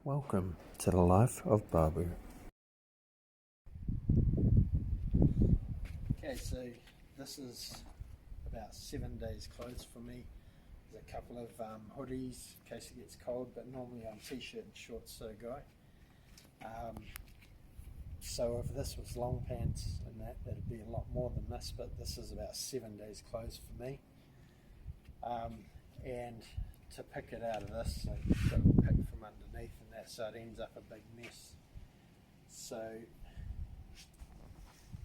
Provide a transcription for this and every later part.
Welcome to the life of Babu. Okay, so this is about 7 days clothes for me. There's a couple of hoodies in case it gets cold, but normally I'm t-shirt and shorts sort of guy. So if this was long pants and that'd be a lot more than this, but this is about 7 days clothes for me. And to pick it out of this, so you've got to pick from underneath and that, so it ends up a big mess. So,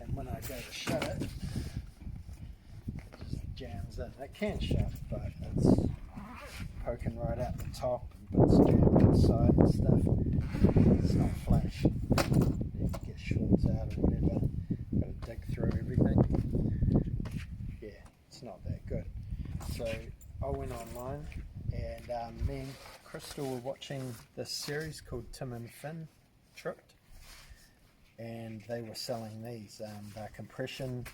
and when I go to shut it, it just jams in. It can shut, but it's poking right out the top and bits jammed inside and stuff. It's not flash. You can get shorts out or whatever. Got to dig through everything. Yeah, it's not that good. So I went online and me and Crystal were watching this series called Tim and Finn Tripped, and they were selling these. They're compression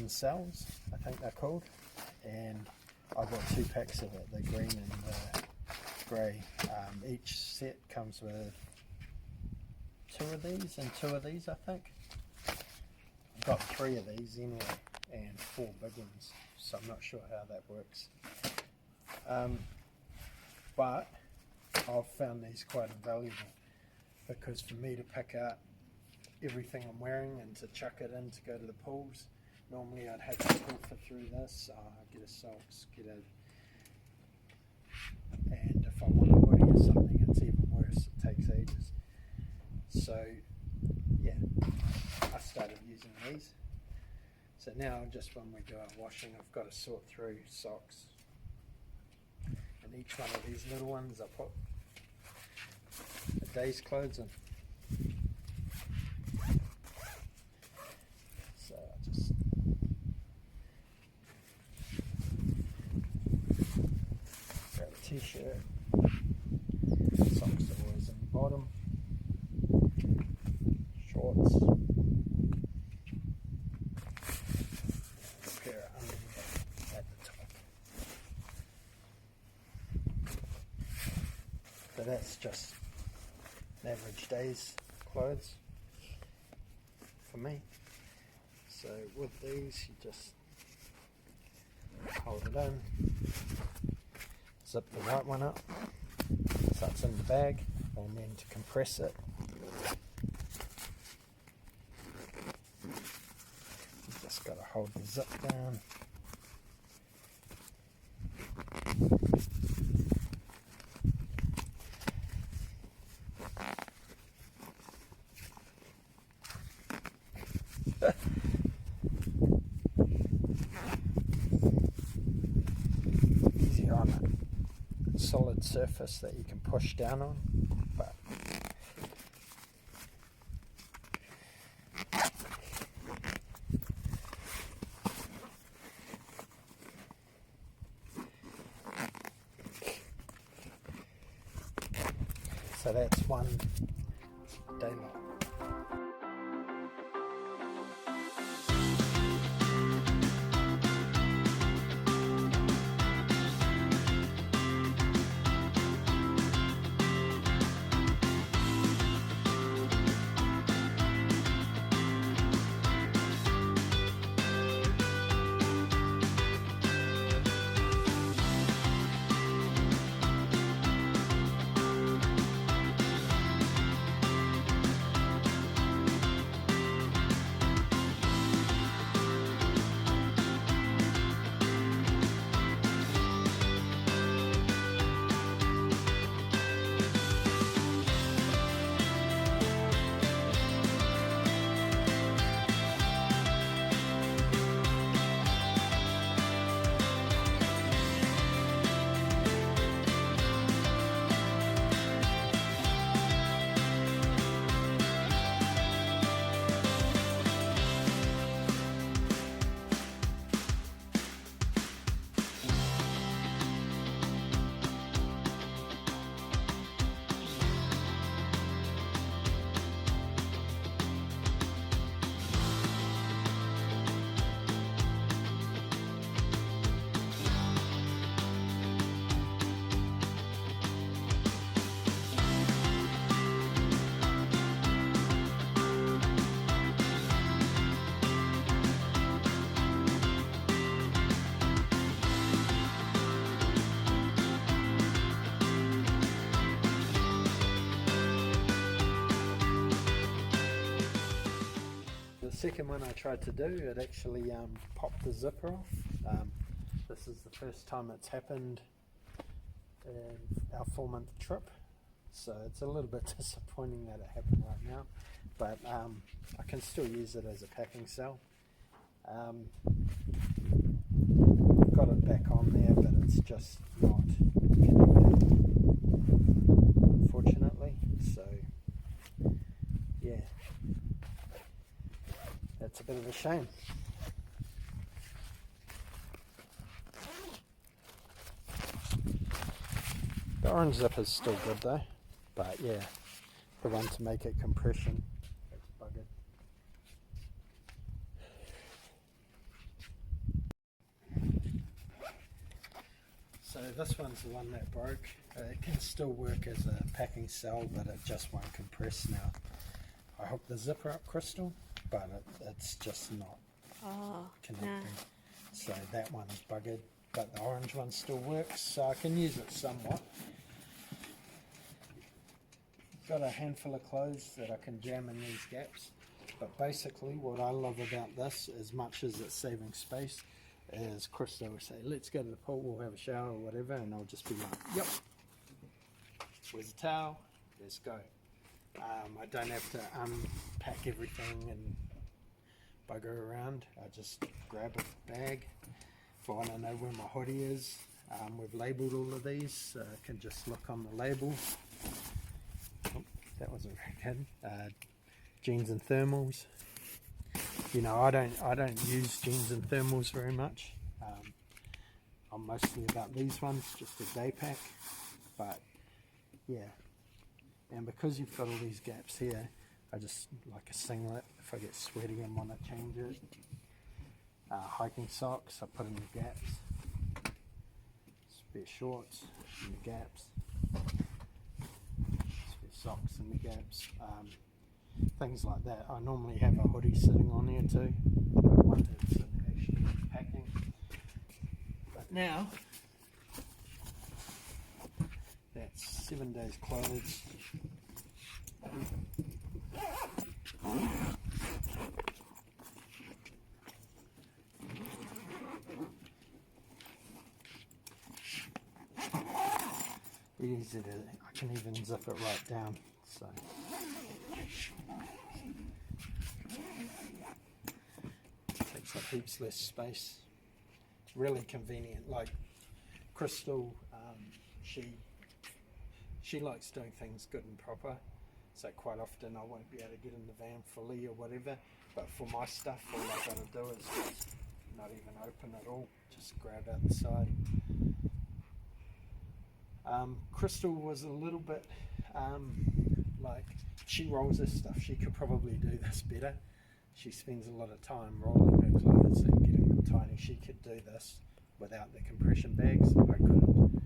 cells, I think they're called, and I got 2 packs of it, the green and the grey. Each set comes with 2 of these and 2 of these, I think. I've got 3 of these anyway, and 4 big ones, so I'm not sure how that works. But I've found these quite invaluable, because for me to pick out everything I'm wearing and to chuck it in to go to the pools, normally I'd have to filter through this, get a socks, and if I want a hoodie or something, it's even worse, it takes ages. So yeah, I started using these. So now just when we do our washing, I've got to sort through socks, and each one of these little ones I put a day's clothes in. So I just grab a t-shirt, socks are always in the bottom, shorts, a pair of underwear at the top. So that's just an average day's clothes for me. So with these, you just hold it in, zip the white one up so it's in the bag, and then to compress it, you just got to hold the zip down. Easier on a solid surface that you can push down on, but so that's one day long. second one I tried to do, it actually popped the zipper off. This is the first time it's happened in our 4-month trip, so it's a little bit disappointing that it happened right now, but I can still use it as a packing cell. Got it back on there, but it's just not connected, unfortunately. So yeah, that's a bit of a shame. The orange zip is still good though, but yeah, the one to make it compression, that's buggered. So this one's the one that broke. It can still work as a packing cell, but it just won't compress now. I hooked the zipper up, Crystal, but it's just not connecting. No. So that one is buggered, but the orange one still works, so I can use it somewhat. Got a handful of clothes that I can jam in these gaps, but basically what I love about this, as much as it's saving space, is Crystal will say, let's go to the pool, we'll have a shower or whatever, and I'll just be like, yep, where's the towel, let's go. I don't have to unpack everything and bugger around. I just grab a bag for when I know where my hoodie is. We've labelled all of these, so I can just look on the label. Oh, that wasn't very good. Jeans and thermals. You know, I don't use jeans and thermals very much. I'm mostly about these ones, just a day pack. But yeah, and because you've got all these gaps here, I just like a singlet. If I get sweaty and want to change it, hiking socks I put in the gaps. Spare shorts in the gaps. Spare socks in the gaps. Things like that. I normally have a hoodie sitting on here too, but one that's actually packing. But now, that's 7 days clothes. Easy to, I can even zip it right down. So. Takes up heaps less space. Really convenient. Like Crystal, she likes doing things good and proper. So quite often I won't be able to get in the van fully or whatever. But for my stuff, all I got to do is just not even open at all. Just grab out the side. Crystal was a little bit like, she rolls her stuff. She could probably do this better. She spends a lot of time rolling her clothes and getting them tiny. She could do this without the compression bags. I couldn't.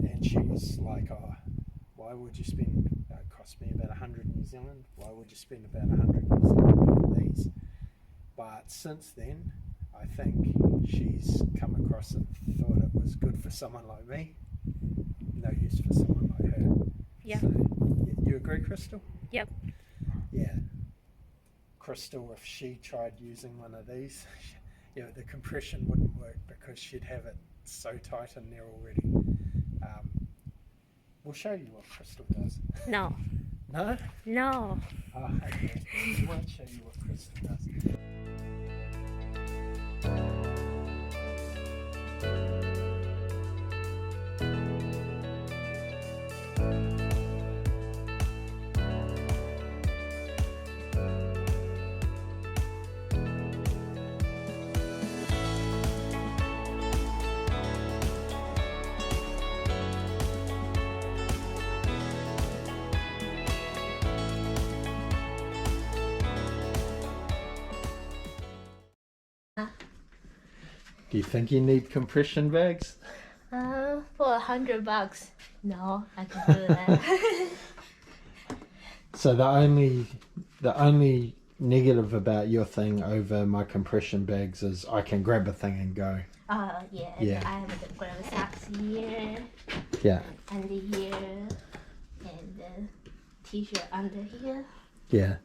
And she was like, oh, why would you spend, it cost me about 100 New Zealand. Why would you spend about 100 New Zealand on these? But since then, I think she's come across and thought it was good for someone like me. No use for someone like her. Yeah. So, you agree, Crystal? Yep. Yeah. Crystal, if she tried using one of these, the compression wouldn't work because she'd have it so tight in there already. We'll show you what Crystal does. No. No? No. Oh, okay. We won't show you what Crystal does. Do you think you need compression bags? For $100. No, I can do that. So the only negative about your thing over my compression bags is I can grab a thing and go. Yeah. Yeah. I have to grab socks here. Yeah. And here. And the t-shirt under here. Yeah.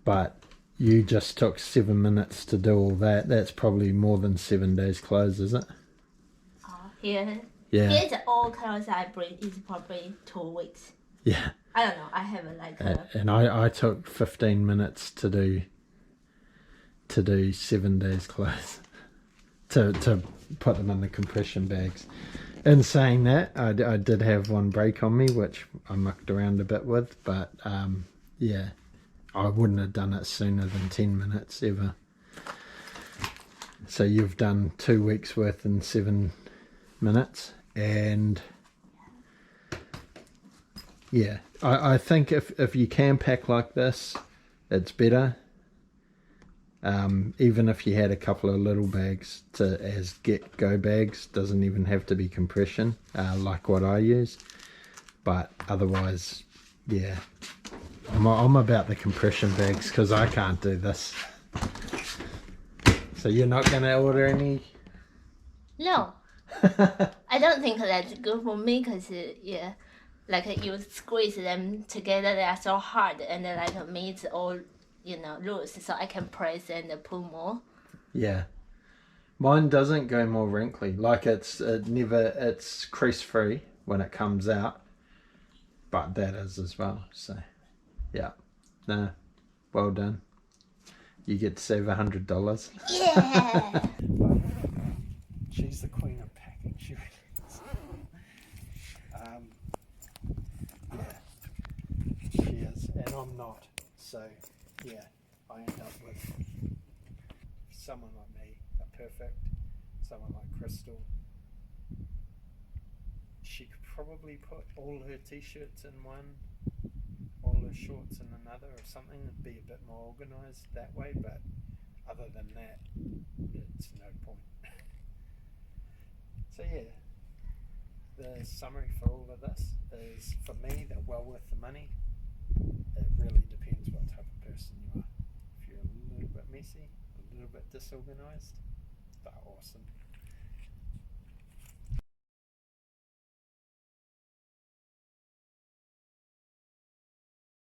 but you just took 7 minutes to do all that. That's probably more than 7 days clothes, is it? Here, Yeah. here's all clothes I bring is probably 2 weeks. Yeah. I don't know. I have like a And I took 15 minutes to do 7 days clothes to put them in the compression bags. In saying that, I did have one break on me, which I mucked around a bit with, but yeah, I wouldn't have done it sooner than 10 minutes ever. So you've done 2 weeks worth in 7 minutes, and yeah, I think if you can pack like this, it's better. Even if you had a couple of little bags as get-go bags, doesn't even have to be compression like what I use. But otherwise, yeah, I'm about the compression bags because I can't do this. So you're not going to order any? no. I don't think that's good for me because yeah, like you squeeze them together, they are so hard, and then like me it's all loose, so I can press and pull more. Yeah, mine doesn't go more wrinkly. Like it's crease free when it comes out, but that is as well. So yeah, no, well done. You get to save $100. Yeah. She's the queen of packing. She really is. Yeah, she is, and I'm not. So yeah, I end up with someone like me, a perfect, someone like Crystal. She could probably put all her t-shirts in one, all her shorts in another, or something. It'd be a bit more organised that way, but other than that, it's no point. So yeah, the summary for all of this is, for me, they're well worth the money. It really depends what type of person you are. If you're a little bit messy, a little bit disorganised, they're awesome.